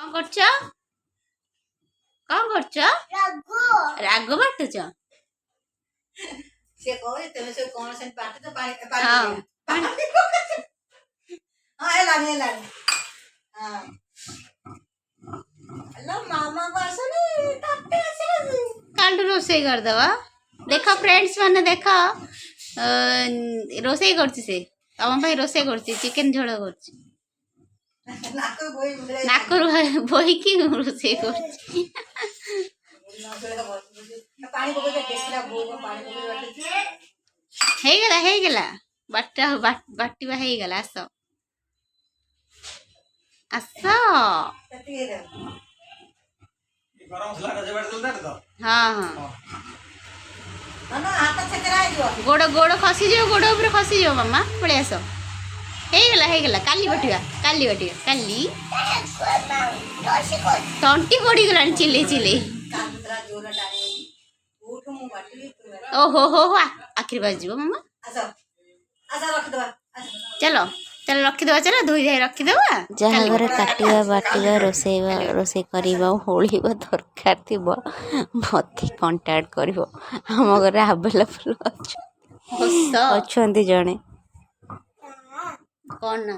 कौन करछ कौन करछ राग बाटुछ से कहे तमे से कोन से पाटे तो पानी पानी हाँ हां हेला हां हेलो मामा को आसने ताते आसने काल रोसे कर दवा देखो फ्रेंड्स माने देखो रोसे करछि से तम भाई रोसे करछि चिकन झोल करछि नाको बोई मुले नाकरु बोई की रोसे करछि पानी को दे देखला बोई को पानी को बाटे हे गेला बाटा बाटीबा हे गेला आसो आसो तती रे गरम मसला रे जेबार तुल दे तो हाँ हाँ ना हाथ छकरा आइयो गोड़ गोड़ खसी जो गोड़ ऊपर खसी जो मामा पळे आसो हे गेला काली बटिवा काली तंटी पड़ी गलानी चिले चिले कांतरा जोर डाले उठ मु बाटी ओहो हो आखिर बाज जीवो मामा आसा आसा रख दवा चलो चलो रखिदेवा चलो धोई धाई रखिदेवा जहाँ घर काटिया बाटिया रोसे करिबा होलिबा दरकार थिबो मते कांटेक्ट करिवो हम घर अवेलेबल हस अछंती जणे कौन ना